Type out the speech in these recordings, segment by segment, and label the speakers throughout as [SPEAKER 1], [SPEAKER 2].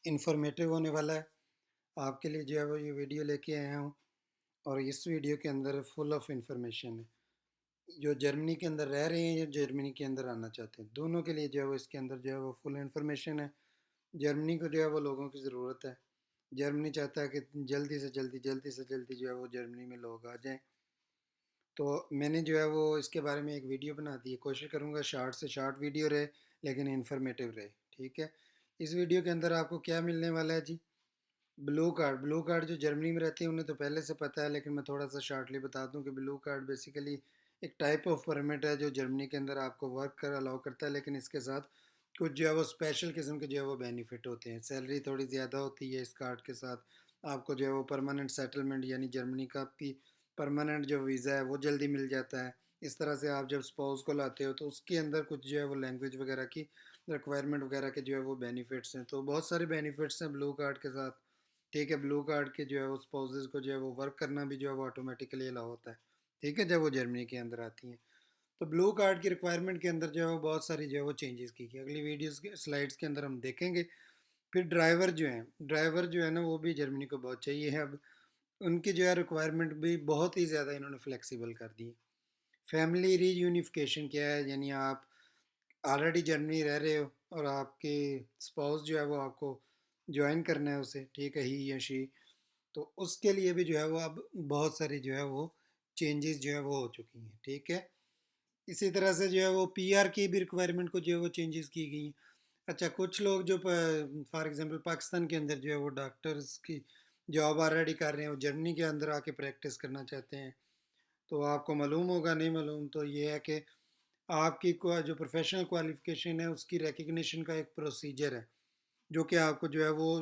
[SPEAKER 1] Informative होने वाला है। आपके लिए जो है वो ये वीडियो लेके आया हूँ और इस वीडियो के अंदर फुल ऑफ इंफॉर्मेशन है। जो जर्मनी के अंदर रह रहे हैं या जर्मनी के अंदर आना चाहते हैं, दोनों के लिए जो है वो इसके अंदर जो है वो फुल इंफॉर्मेशन है। जर्मनी को जो है वो लोगों की ज़रूरत है। जर्मनी चाहता है कि जल्दी से जल्दी जो है वो जर्मनी में लोग आ जाएं। तो मैंने जो है वो इसके बारे में एक वीडियो बना दी है। कोशिश करूँगा शार्ट से शार्ट वीडियो रहे लेकिन इन्फॉर्मेटिव रहे। ठीक है। इस वीडियो के अंदर आपको क्या मिलने वाला है जी? ब्लू कार्ड जो जर्मनी में रहते हैं उन्हें तो पहले से पता है, लेकिन मैं थोड़ा सा शॉर्टली बता दूं कि ब्लू कार्ड बेसिकली एक टाइप ऑफ परमिट है जो जर्मनी के अंदर आपको वर्क कर अलाउ करता है, लेकिन इसके साथ कुछ जो है वो स्पेशल किस्म के जो है वो बेनिफिट होते हैं। सैलरी थोड़ी ज़्यादा होती है इस कार्ड के साथ। आपको जो है वो परमानेंट सेटलमेंट यानी जर्मनी का भी परमानेंट जो वीज़ा है वो जल्दी मिल जाता है। इस तरह से आप जब स्पाउस को लाते हो तो उसके अंदर कुछ जो है वो लैंग्वेज वगैरह की रिक्वायरमेंट वगैरह के जो है वो बेनिफिट्स हैं। तो बहुत सारे बेनिफिट्स हैं ब्लू कार्ड के साथ। ठीक है। ब्लू कार्ड के जो है वो स्पाउसेस को जो है वो वर्क करना भी जो है वो ऑटोमेटिकली अलाउ होता है। ठीक है, जब वो जर्मनी के अंदर आती हैं। तो ब्लू कार्ड की रिक्वायरमेंट के अंदर जो है वो बहुत सारी जो है वो चेंजेस की गई, अगली वीडियोस के स्लाइड्स के अंदर हम देखेंगे। फिर ड्राइवर जो है ना वो भी जर्मनी को बहुत चाहिए है अब। उनकी जो है रिक्वायरमेंट भी बहुत ही ज़्यादा इन्होंने फ्लेक्सिबल कर दी है। फैमिली रीयूनिफिकेशन क्या है, यानी आप ऑलरेडी जर्मनी रह रहे हो और आपके स्पाउस जो है वो आपको ज्वाइन करना है उसे, ठीक है, ही या शी। तो उसके लिए भी जो है वो अब बहुत सारी जो है वो चेंजेस जो है वो हो चुकी हैं। ठीक है। इसी तरह से जो है वो पीआर की भी रिक्वायरमेंट को जो है वो चेंजेस की गई हैं। अच्छा, कुछ लोग जो फॉर एग्जांपल पाकिस्तान के अंदर जो है वो डॉक्टर्स की जॉब ऑलरेडी कर रहे हैं, वो जर्मनी के अंदर आके प्रैक्टिस करना चाहते हैं। तो आपको मालूम होगा, नहीं मालूम तो ये है कि आपकी जो प्रोफेशनल क्वालिफिकेशन है उसकी रिकग्निशन का एक प्रोसीजर है जो कि आपको जो है वो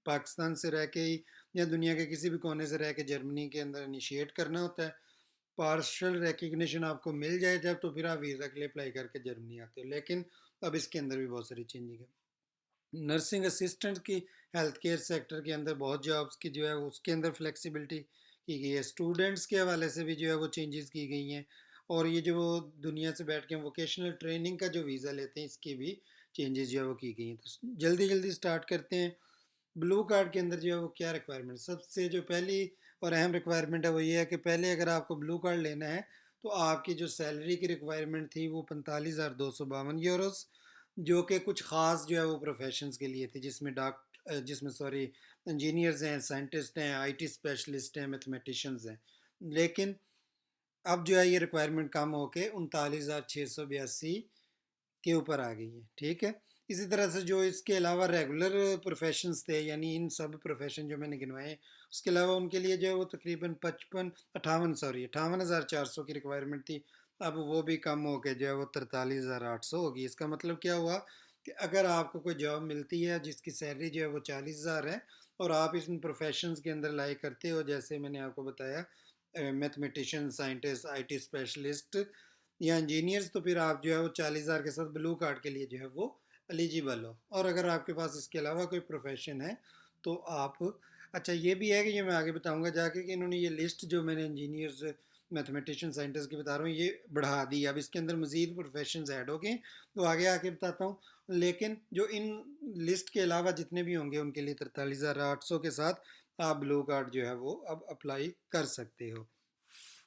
[SPEAKER 1] पाकिस्तान से रह के ही या दुनिया के किसी भी कोने से रह के जर्मनी के अंदर इनिशिएट करना होता है। पार्शल रिकग्निशन आपको मिल जाए जब, तो फिर आप वीज़ा के लिए अप्लाई करके जर्मनी आते हो। लेकिन अब इसके अंदर भी बहुत सारी चेंजिंग है। नर्सिंग असिस्टेंट की हेल्थ केयर सेक्टर के अंदर बहुत जॉब्स की जो है उसके अंदर फ्लेक्सिबिलिटी की गई है। स्टूडेंट्स के हवाले से भी जो है वो चेंजेस की गई हैं। और ये जो वो दुनिया से बैठ के वोकेशनल ट्रेनिंग का जो वीज़ा लेते हैं इसकी भी चेंजेस जो है वो की गई हैं। तो जल्दी जल्दी स्टार्ट करते हैं। ब्लू कार्ड के अंदर जो है वो क्या रिक्वायरमेंट, सबसे जो पहली और अहम रिक्वायरमेंट है वो ये है कि पहले अगर आपको ब्लू कार्ड लेना है तो आपकी जो सैलरी की रिक्वायरमेंट थी वो 45,252 यूरोस, जो कि कुछ ख़ास जो है वो प्रोफेशंस के लिए थी, जिसमें सॉरी इंजीनियर्स हैं, साइंटिस्ट हैं, आईटी स्पेशलिस्ट हैं, मैथमेटिशियंस हैं। लेकिन अब जो है ये रिक्वायरमेंट कम होके 39,682 के ऊपर आ गई है। ठीक है। इसी तरह से जो इसके अलावा रेगुलर प्रोफेशंस थे, यानी इन सब प्रोफेशन जो मैंने गिनवाए, उसके अलावा उनके लिए जो है वो तकरीबन 58,400 की रिक्वायरमेंट थी। अब वो भी कम हो के जो है वो 43,800 होगी। इसका मतलब क्या हुआ कि अगर आपको कोई जॉब मिलती है जिसकी सैलरी जो है वो 40,000 है और आप इस प्रोफेशंस के अंदर लाई करते हो, जैसे मैंने आपको बताया मैथमेटिशियन, साइंटिस्ट, आईटी स्पेशलिस्ट या इंजीनियर्स, तो फिर आप जो है वो 40,000 के साथ ब्लू कार्ड के लिए जो है वो एलिजिबल हो। और अगर आपके पास इसके अलावा कोई प्रोफेशन है तो आप, अच्छा ये भी है कि ये मैं आगे बताऊंगा जाके कि इन्होंने ये लिस्ट जो मैंने इंजीनियर्स, मैथमेटिशियन, साइंटिस्ट की बता रहा हूँ ये बढ़ा दी। अब इसके अंदर मज़ीद प्रोफेशन ऐड हो गए, तो आगे आके बताता हूँ। लेकिन जो इन लिस्ट के अलावा जितने भी होंगे उनके लिए 43,800 के साथ आप ब्लू कार्ड जो है वो अब अप्लाई कर सकते हो।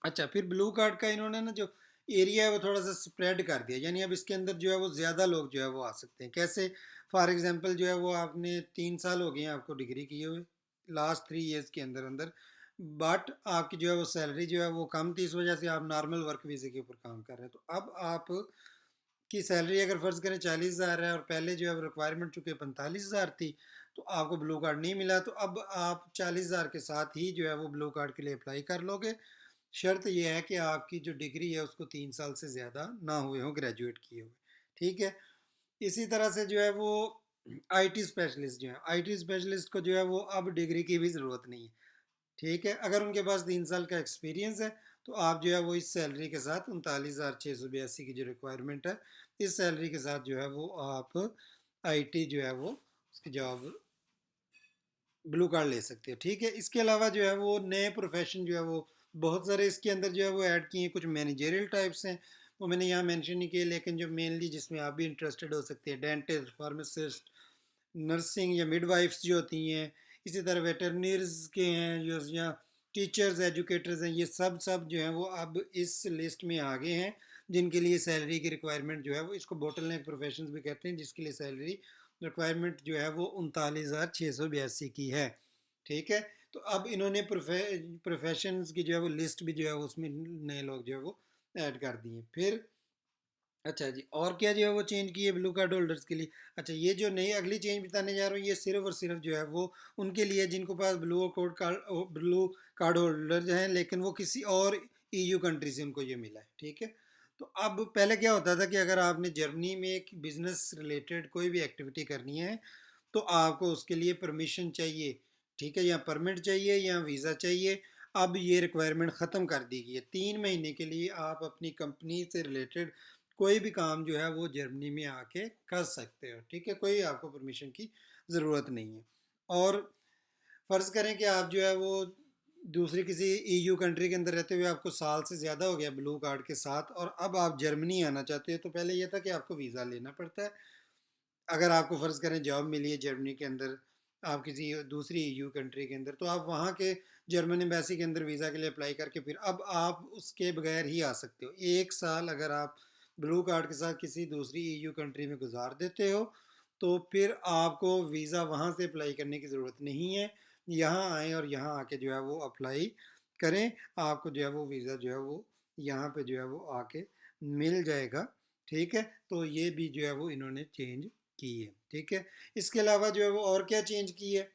[SPEAKER 1] अच्छा, फिर ब्लू कार्ड का इन्होंने ना जो एरिया है वो थोड़ा सा स्प्रेड कर दिया, यानी अब इसके अंदर जो है वो ज़्यादा लोग जो है वो आ सकते हैं। कैसे? फॉर एग्जांपल जो है वो आपने 3 साल हो गए हैं आपको डिग्री किए हुए, लास्ट 3 इयर्स के अंदर अंदर, बट आपकी जो है वो सैलरी जो है वो कम थी, इस वजह से आप नॉर्मल वर्क वीज़े के ऊपर काम कर रहे हैं। तो अब आप की सैलरी अगर फ़र्ज़ करें 40,000 है और पहले जो है रिक्वायरमेंट चूँकि 45,000 थी, तो आपको ब्लू कार्ड नहीं मिला, तो अब आप 40,000 के साथ ही जो है वो ब्लू कार्ड के लिए अप्लाई कर लोगे। शर्त यह है कि आपकी जो डिग्री है उसको 3 साल से ज़्यादा ना हुए हो, ग्रेजुएट किए हुए। ठीक है। इसी तरह से जो है वो आईटी स्पेशलिस्ट जो है, आईटी स्पेशलिस्ट को जो है वो अब डिग्री की भी ज़रूरत नहीं है। ठीक है। अगर उनके पास 3 साल का एक्सपीरियंस है तो आप जो है वो इस सैलरी के साथ 39,682 की जो रिक्वायरमेंट है, इस सैलरी के साथ जो है वो आप आईटी जो है वो उसकी जॉब ब्लू कार्ड ले सकते हो। ठीक है। इसके अलावा जो है वो नए प्रोफेशन जो है वो बहुत सारे इसके अंदर जो है वो ऐड किए हैं। कुछ मैनेजरियल टाइप्स हैं, वो मैंने यहाँ मेंशन नहीं किए, लेकिन जो मेनली जिसमें आप भी इंटरेस्टेड हो सकते हैं, डेंटिस्ट, फार्मासिस्ट, नर्सिंग या मिडवाइफ्स जो होती हैं, इसी तरह वेटरनरीज के हैं जो, या टीचर्स एजुकेटर्स हैं, ये सब सब जो हैं वो अब इस लिस्ट में आ गए हैं जिनके लिए सैलरी की रिक्वायरमेंट जो है वो, इसको बोटल नेक प्रोफेशन भी कहते हैं, जिसके लिए सैलरी रिक्वायरमेंट जो है वो 39,682 की है। ठीक है, तो अब इन्होंने प्रोफेशंस की जो है वो लिस्ट भी जो है वो उसमें नए लोग जो है वो ऐड कर दिए। फिर अच्छा जी, और क्या जो है वो चेंज की है ब्लू कार्ड होल्डर्स के लिए? अच्छा, ये जो नई अगली चेंज बताने जा रहा हूँ, ये सिर्फ और सिर्फ जो है वो उनके लिए जिनको पास ब्लू कार्ड होल्डर हैं, लेकिन वो किसी और ईयू कंट्री से उनको ये मिला है। ठीक है, तो अब पहले क्या होता था कि अगर आपने जर्मनी में एक बिजनेस रिलेटेड कोई भी एक्टिविटी करनी है तो आपको उसके लिए परमिशन चाहिए। ठीक है, या परमिट चाहिए या वीज़ा चाहिए। अब ये रिक्वायरमेंट ख़त्म कर दी गई है। 3 महीने के लिए आप अपनी कंपनी से रिलेटेड कोई भी काम जो है वो जर्मनी में आके कर सकते हो। ठीक है, कोई आपको परमिशन की ज़रूरत नहीं है। और फ़र्ज़ करें कि आप जो है वो दूसरी किसी ईयू कंट्री के अंदर रहते हुए आपको साल से ज़्यादा हो गया ब्लू कार्ड के साथ, और अब आप जर्मनी आना चाहते हो, तो पहले ये था कि आपको वीज़ा लेना पड़ता है। अगर आपको फ़र्ज़ करें जॉब मिली है जर्मनी के अंदर, आप किसी दूसरी ईयू कंट्री के अंदर, तो आप वहाँ के जर्मन एम्बेसी के अंदर वीज़ा के लिए अप्लाई करके फिर अब आप उसके बगैर ही आ सकते हो। 1 साल अगर आप ब्लू कार्ड के साथ किसी दूसरी ईयू कंट्री में गुजार देते हो तो फिर आपको वीज़ा वहाँ से अप्लाई करने की ज़रूरत नहीं है। यहाँ आएँ और यहाँ आके जो है वो अप्लाई करें, आपको जो है वो वीज़ा जो है वो यहाँ पे जो है वो आके मिल जाएगा। ठीक है, तो ये भी जो है वो इन्होंने चेंज की है। ठीक है, इसके अलावा जो है वो और क्या चेंज की है,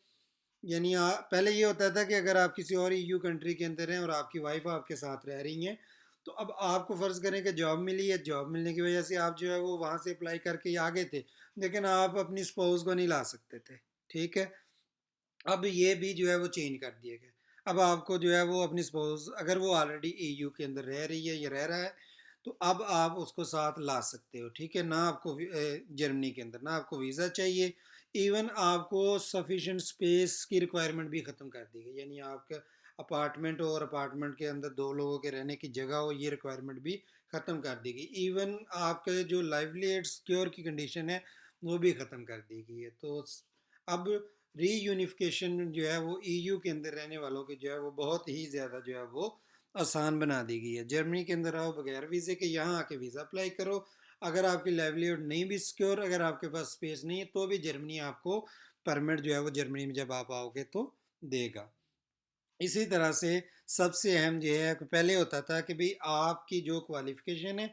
[SPEAKER 1] यानी पहले ये होता था कि अगर आप किसी और ईयू कंट्री के अंदर हैं और आपकी वाइफ आपके साथ रह रही हैं, तो अब आपको फ़र्ज़ करें कि जॉब मिली है, जॉब मिलने की वजह से आप जो है वो वहाँ से अप्लाई करके आ गए थे, लेकिन आप अपनी स्पाउस को नहीं ला सकते थे। ठीक है, अब ये भी जो है वो चेंज कर दिया गया। अब आपको जो है वो अपनी स्पाउस, अगर वो ऑलरेडी ईयू के अंदर रह रही है या रह रहा है, तो अब आप उसको साथ ला सकते हो। ठीक है, ना आपको जर्मनी के अंदर ना आपको वीज़ा चाहिए, इवन आपको सफिशेंट स्पेस की रिक्वायरमेंट भी ख़त्म कर दी गई, यानी आपका अपार्टमेंट हो और अपार्टमेंट के अंदर 2 लोगों के रहने की जगह हो, ये रिक्वायरमेंट भी ख़त्म कर दी गई। इवन आपके जो लाइवलीहुड सिक्योर की कंडीशन है वो भी ख़त्म कर दी गई है। तो अब रीयूनिफिकेशन जो है वो ईयू के अंदर रहने वालों की जो है वो बहुत ही ज़्यादा जो है वो आसान बना दी गई है। जर्मनी के अंदर आओ बगैर वीज़े के, यहाँ आके वीज़ा अप्लाई करो। अगर आपकी लाइवलीहुड नहीं भी सिक्योर, अगर आपके पास स्पेस नहीं है, तो भी जर्मनी आपको परमिट जो है वो जर्मनी में जब आप आओगे तो देगा। इसी तरह से सबसे अहम ये है कि पहले होता था कि भाई आपकी जो क्वालिफिकेशन है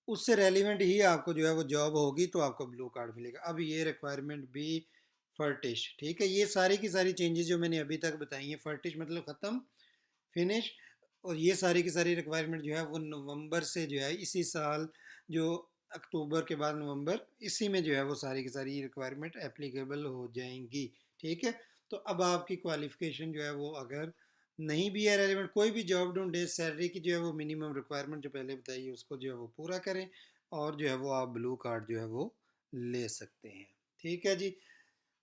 [SPEAKER 1] उससे रेलिवेंट ही आपको जो है वो जॉब होगी तो आपको ब्लू कार्ड मिलेगा। अब ये रिक्वायरमेंट भी फर्टिश। ठीक है, ये सारी की सारी चेंजेस जो मैंने अभी तक बताई हैं, फर्टिश मतलब ख़त्म, फिनिश, और ये सारी की सारी रिक्वायरमेंट जो है वो नवंबर से जो है इसी साल, जो अक्टूबर के बाद नवंबर, इसी में जो है वो सारी की सारी रिक्वायरमेंट एप्लीकेबल हो जाएंगी। ठीक है, तो अब आपकी क्वालिफिकेशन जो है वो अगर नहीं भी है रेलिवेंट, कोई भी जॉब ढूंढे, सैलरी की जो है वो मिनिमम रिक्वायरमेंट जो पहले बताई है उसको जो है वो पूरा करें, और जो है वो आप ब्लू कार्ड जो है वो ले सकते हैं। ठीक है जी,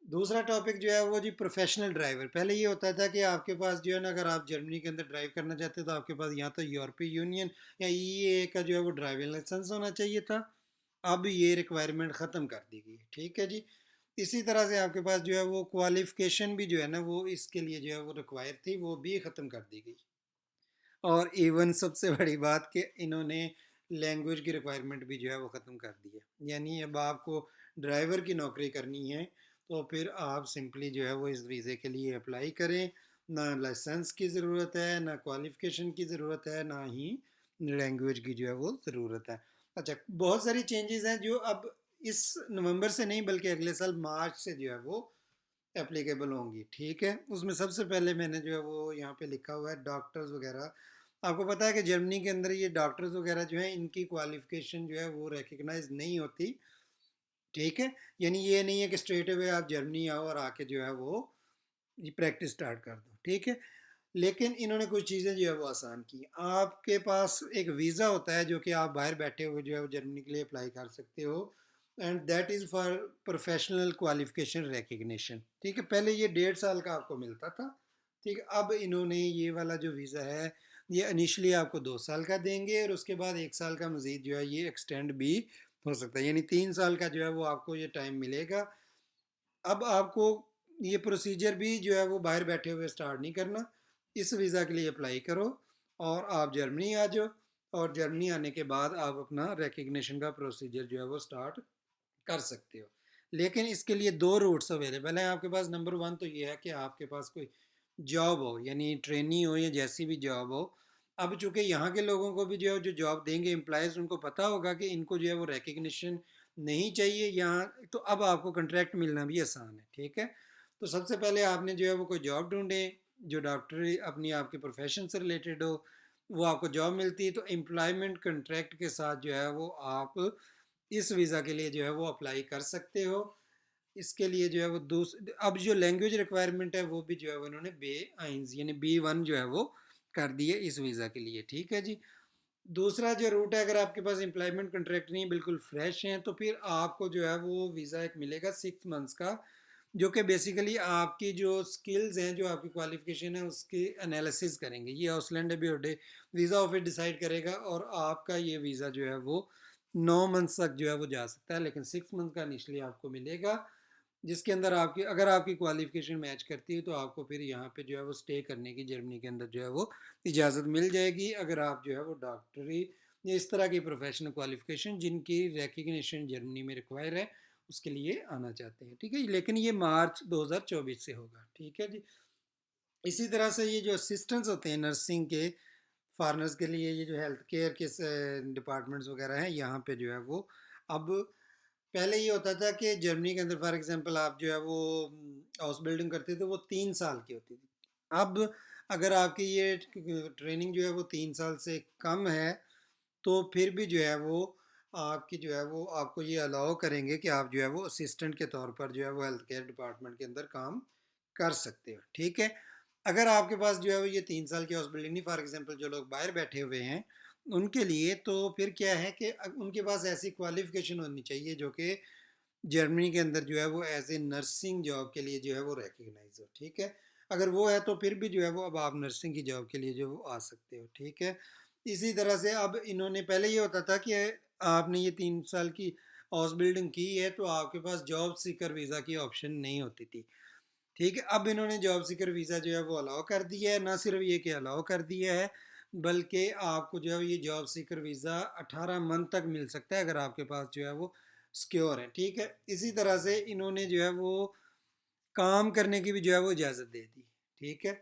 [SPEAKER 1] दूसरा टॉपिक जो है वो जी प्रोफेशनल ड्राइवर। पहले ये होता था कि आपके पास जो है ना, अगर आप जर्मनी के अंदर ड्राइव करना चाहते तो आपके पास या तो यूरोपीय यूनियन या ईईए का जो है वो ड्राइविंग लाइसेंस होना चाहिए था। अब ये रिक्वायरमेंट ख़त्म कर दी गई। ठीक है जी, इसी तरह से आपके पास जो है वो क्वालिफ़िकेशन भी जो है ना वो इसके लिए जो है वो रिक्वायर थी, वो भी ख़त्म कर दी गई। और इवन सबसे बड़ी बात कि इन्होंने लैंग्वेज की रिक्वायरमेंट भी जो है वो ख़त्म कर दी है। यानी अब आपको ड्राइवर की नौकरी करनी है तो फिर आप सिंपली जो है वो इस वीज़े के लिए अप्लाई करें। ना लाइसेंस की ज़रूरत है, ना क्वालिफ़िकेशन की ज़रूरत है, ना ही लैंग्वेज की जो है वो ज़रूरत है। अच्छा, बहुत सारी चेंजेस हैं जो अब इस नवंबर से नहीं बल्कि अगले साल मार्च से जो है वो एप्लीकेबल होंगी। ठीक है, उसमें सबसे पहले मैंने जो है वो यहाँ पे लिखा हुआ है डॉक्टर्स वगैरह। आपको पता है कि जर्मनी के अंदर ये डॉक्टर्स वगैरह जो है इनकी क्वालिफिकेशन जो है वो रिकग्नाइज नहीं होती। ठीक है, यानी ये नहीं है कि स्ट्रेट अवे आप जर्मनी आओ और आके जो है वो ये प्रैक्टिस स्टार्ट कर दो। ठीक है, लेकिन इन्होंने कुछ चीज़ें जो है वो आसान की। आपके पास एक वीज़ा होता है जो कि आप बाहर बैठे हुए जो है वो जर्मनी के लिए अप्लाई कर सकते हो, and that is for professional qualification recognition. ठीक है, पहले ये 1.5 साल का आपको मिलता था। ठीक है, अब इन्होंने ये वाला जो वीज़ा है ये इनिशियली आपको 2 साल का देंगे और उसके बाद 1 साल का मज़ीद जो है ये एक्सटेंड भी हो सकता है, यानी 3 साल का जो है वो आपको ये टाइम मिलेगा अब आपको ये प्रोसीजर भी जो है वो बाहर बैठे हुए स्टार्ट नहीं करना, इस वीज़ा के लिए अप्लाई करो और आप जर्मनी आ जाओ, और जर्मनी आने के बाद आप अपना रिकग्निशन का प्रोसीजर जो है वो स्टार्ट कर सकते हो। लेकिन इसके लिए दो रूट्स अवेलेबल हैं आपके पास। नंबर वन तो ये है कि आपके पास कोई जॉब हो, यानी ट्रेनी हो या जैसी भी जॉब हो। अब चूंकि यहाँ के लोगों को भी जो जॉब देंगे एम्प्लॉयज़, उनको पता होगा कि इनको जो है वो रिकग्निशन नहीं चाहिए यहाँ, तो अब आपको कंट्रैक्ट मिलना भी आसान है, ठीक है। तो सबसे पहले आपने जो है वो कोई जॉब ढूंढे जो डॉक्टरी अपनी आपके प्रोफेशन से रिलेटेड हो। वो आपको जॉब मिलती है तो एम्प्लॉयमेंट कंट्रैक्ट के साथ जो है वो आप इस वीज़ा के लिए जो है वो अप्लाई कर सकते हो। इसके लिए जो है वो अब जो लैंग्वेज रिक्वायरमेंट है वो भी जो है वो इन्होंने बे आइंस यानी B1 जो है वो कर दी है इस वीज़ा के लिए, ठीक है जी। दूसरा जो रूट है, अगर आपके पास एम्प्लॉयमेंट कंट्रैक्ट नहीं, बिल्कुल फ्रेश हैं, तो फिर आपको जो है वो वीज़ा एक मिलेगा 6 मंथ्स का, जो कि बेसिकली आपकी जो स्किल्स हैं, जो आपकी क्वालिफिकेशन है, उसकी एनालिसिस करेंगे। ये ऑसलैंड अबॉर्ड वीज़ा ऑफिस डिसाइड करेगा और आपका ये वीज़ा जो है वो 9 मंथ्स तक जो है वो जा सकता है, लेकिन 6 मंथ का इनिशली आपको मिलेगा, जिसके अंदर आपकी अगर आपकी क्वालिफिकेशन मैच करती है तो आपको फिर यहाँ पे जो है वो स्टे करने की जर्मनी के अंदर जो है वो इजाज़त मिल जाएगी, अगर आप जो है वो डॉक्टरी या इस तरह की प्रोफेशनल क्वालिफिकेशन जिनकी रिकग्निशन जर्मनी में रिक्वायर है उसके लिए आना चाहते हैं, ठीक है। लेकिन ये मार्च 2024 से होगा, ठीक है जी। इसी तरह से ये जो असिस्टेंट्स होते हैं नर्सिंग के फॉरनर्स के लिए, ये जो हेल्थ केयर के डिपार्टमेंट्स वगैरह हैं यहाँ पे जो है वो अब, पहले ये होता था कि जर्मनी के अंदर फॉर एग्जांपल आप जो है वो हाउस बिल्डिंग करते थे, वो 3 साल की होती थी। अब अगर आपकी ये ट्रेनिंग जो है वो 3 साल से कम है तो फिर भी जो है वो आपकी जो है वो आपको ये अलाउ करेंगे कि आप जो है वो असिस्टेंट के तौर पर जो है वो हेल्थ केयर डिपार्टमेंट के अंदर काम कर सकते हो, ठीक है। अगर आपके पास जो है वो ये 3 साल की हाउस बिल्डिंग नहीं, फॉर एग्जांपल जो लोग बाहर बैठे हुए हैं उनके लिए तो फिर क्या है कि उनके पास ऐसी क्वालिफिकेशन होनी चाहिए जो कि जर्मनी के अंदर जो है वो एज ए नर्सिंग जॉब के लिए जो है वो रिकग्नाइज हो, ठीक है। अगर वो है तो फिर भी जो है वो अब आप नर्सिंग की जॉब के लिए जो वो आ सकते हो, ठीक है। इसी तरह से अब इन्होंने, पहले ये होता था कि आपने ये 3 साल की हाउस बिल्डिंग की है तो आपके पास जॉब सीकर वीज़ा की ऑप्शन नहीं होती थी, ठीक है। अब इन्होंने जॉब सीकर वीज़ा जो है वो अलाउ कर दिया है, ना सिर्फ ये कि अलाउ कर दिया है बल्कि आपको जो है ये जॉब सीकर वीज़ा 18 मंथ तक मिल सकता है अगर आपके पास जो है वो सिक्योर है, ठीक है। इसी तरह से इन्होंने जो है वो काम करने की भी जो है वो इजाज़त दे दी, ठीक है।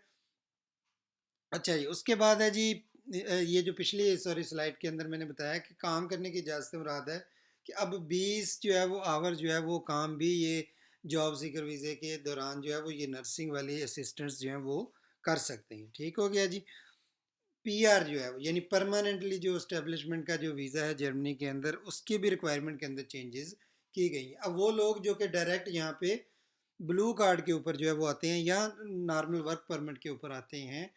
[SPEAKER 1] अच्छा जी, उसके बाद है जी ये जो पिछली सॉरी स्लाइड के अंदर मैंने बताया कि काम करने की इजाज़त से मुराद है कि अब 20 जो है वो आवर जो है वो काम भी ये जॉब सीकर वीज़े के दौरान जो है वो ये नर्सिंग वाले असिस्टेंट्स जो हैं वो कर सकते हैं, ठीक हो गया जी। PR जो है यानी परमानेंटली जो इस्टेब्लिशमेंट का जो वीज़ा है जर्मनी के अंदर, उसकी भी रिक्वायरमेंट के अंदर चेंजेस की गई हैं। अब वो लोग जो कि डायरेक्ट यहाँ पे ब्लू कार्ड के ऊपर जो है वो आते हैं या नॉर्मल वर्क परमिट के ऊपर आते हैं,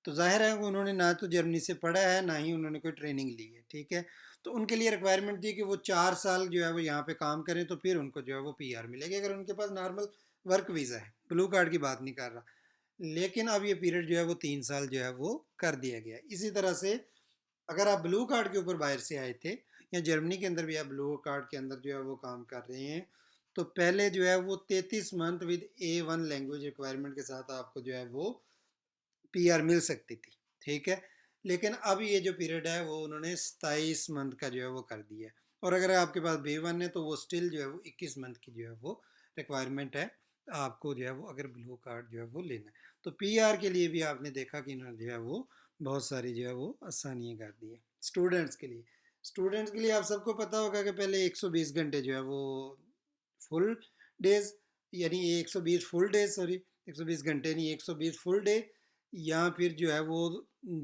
[SPEAKER 1] तो जाहिर है कि उन्होंने ना तो जर्मनी से पढ़ा है ना ही उन्होंने कोई ट्रेनिंग ली है, ठीक है। तो उनके लिए रिक्वायरमेंट थी कि वो 4 साल जो है वो यहाँ पे काम करें तो फिर उनको जो है वो PR मिलेगी, अगर उनके पास नॉर्मल वर्क वीज़ा है, ब्लू कार्ड की बात नहीं कर रहा। लेकिन अब ये पीरियड जो है वो 3 साल जो है वो कर दिया गया। इसी तरह से अगर आप ब्लू कार्ड के ऊपर बाहर से आए थे या जर्मनी के अंदर भी आप ब्लू कार्ड के अंदर जो है वो काम कर रहे हैं, तो पहले जो है वो 33 month with A1 language requirement के साथ आपको जो है वो PR मिल सकती थी, ठीक है। लेकिन अब ये जो पीरियड है वो उन्होंने 27 मंथ का जो है वो कर दिया है, और अगर आपके पास B1 है तो वो स्टिल जो है वो 21 मंथ की जो है वो रिक्वायरमेंट है आपको जो है वो, अगर ब्लू कार्ड जो है वो लेना है। तो PR के लिए भी आपने देखा कि इन्होंने जो है वो बहुत सारी जो है वो आसानियाँ कर दी है स्टूडेंट्स के लिए आप सबको पता होगा कि पहले 120 घंटे जो है वो फुल डेज, यानी 120 फुल डेज, सॉरी 120 घंटे नहीं, 120 फुल डे, या फिर जो है वो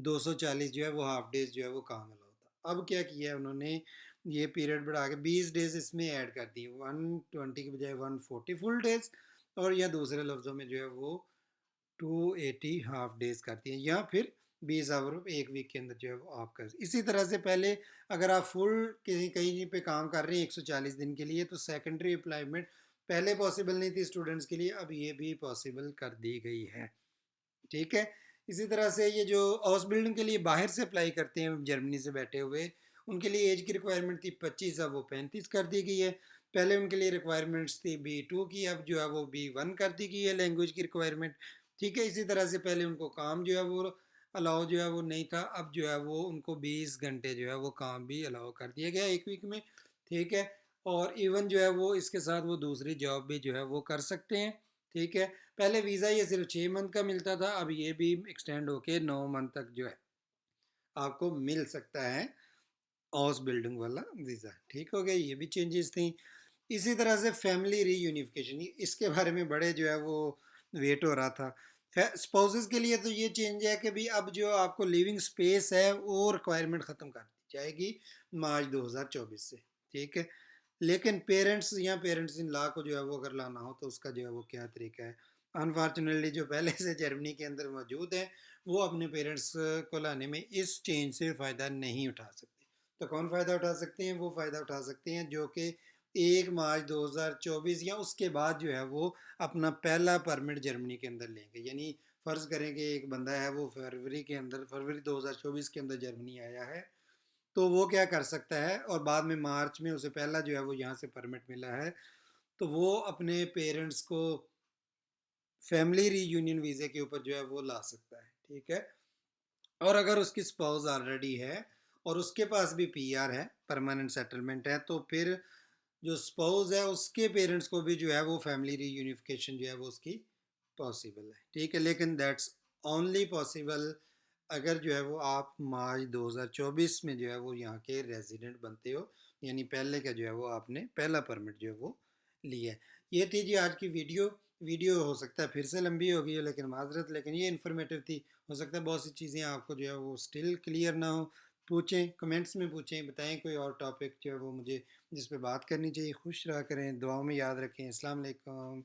[SPEAKER 1] 240 जो है वो हाफ डेज जो है वो काम वाला होता। अब क्या किया है उन्होंने, ये पीरियड बढ़ा के 20 डेज इसमें ऐड कर दिए, 120 की बजाय 140 फुल डेज, और या दूसरे लफ्ज़ों में जो है वो 280 हाफ डेज करती हैं, या फिर 20 आवर एक वीक के अंदर जो है वो आप कर। इसी तरह से पहले अगर आप फुल कहीं कहीं पे काम कर रहे हैं 140 दिन के लिए, तो सेकेंडरी एम्प्लॉयमेंट पहले पॉसिबल नहीं थी स्टूडेंट्स के लिए, अब ये भी पॉसिबल कर दी गई है, ठीक है। इसी तरह से ये जो हाउस बिल्डिंग के लिए बाहर से अप्लाई करते हैं जर्मनी से बैठे हुए, उनके लिए एज की रिक्वायरमेंट थी 25, अब वो 35 कर दी गई है। पहले उनके लिए रिक्वायरमेंट्स थी B2 की, अब जो है वो B1 कर दी गई है लैंग्वेज की रिक्वायरमेंट। ठीक है, इसी तरह से पहले उनको काम जो है वो अलाउ जो है वो नहीं था, अब जो है वो उनको 20 घंटे जो है वो काम भी अलाउ कर दिया गया एक वीक में। ठीक है, और इवन जो है वो इसके साथ वो दूसरी जॉब भी जो है वो कर सकते हैं। ठीक है, पहले वीज़ा ये सिर्फ 6 मंथ का मिलता था, अब ये भी एक्सटेंड होके 9 मंथ तक जो है आपको मिल सकता है हाउस बिल्डिंग वाला वीज़ा। ठीक हो गया, ये भी चेंजेस थी। इसी तरह से फैमिली रीयूनिफिकेशन, इसके बारे में बड़े जो है वो वेट हो रहा था। स्पाउसेस के लिए तो ये चेंज है कि भाई अब जो आपको लिविंग स्पेस है वो रिक्वायरमेंट ख़त्म कर दी जाएगी मार्च 2024 से। ठीक है, लेकिन पेरेंट्स या पेरेंट्स इन लॉ को जो है वो अगर लाना हो तो उसका जो है वो क्या तरीका है। अनफॉर्चुनेटली जो पहले से जर्मनी के अंदर मौजूद है वो अपने पेरेंट्स को लाने में इस चेंज से फ़ायदा नहीं उठा सकते। तो कौन फ़ायदा उठा सकते हैं? वो फ़ायदा उठा सकते हैं जो कि 1 मार्च 2024 या उसके बाद जो है वो अपना पहला परमिट जर्मनी के अंदर लेंगे। यानी फ़र्ज़ करें कि एक बंदा है वो फरवरी 2024 के अंदर जर्मनी आया है, तो वो क्या कर सकता है और बाद में मार्च में उसे पहला जो है वो यहाँ से परमिट मिला है, तो वो अपने पेरेंट्स को फैमिली रीयूनियन वीज़े के ऊपर जो है वो ला सकता है। ठीक है, और अगर उसकी स्पाउस ऑलरेडी है और उसके पास भी पीआर है, परमानेंट सेटलमेंट है, तो फिर जो स्पाउस है उसके पेरेंट्स को भी जो है वो फैमिली रीयूनिफिकेशन जो है वो उसकी पॉसिबल है। ठीक है, लेकिन दैट्स ओनली पॉसिबल अगर जो है वो आप मार्च 2024 में जो है वो यहाँ के रेजिडेंट बनते हो, यानी पहले का जो है वो आपने पहला परमिट जो है वो लिया है। ये थी जी आज की वीडियो। वीडियो हो सकता है फिर से लंबी हो गई है, लेकिन माजरत, लेकिन ये इन्फॉर्मेटिव थी। हो सकता है बहुत सी चीज़ें आपको जो है वो स्टिल क्लियर ना हो। पूछें, कमेंट्स में पूछें, बताएं कोई और टॉपिक जो है वो मुझे जिस पे बात करनी चाहिए। खुश रहा करें, दुआओं में याद रखें। अस्सलाम वालेकुम।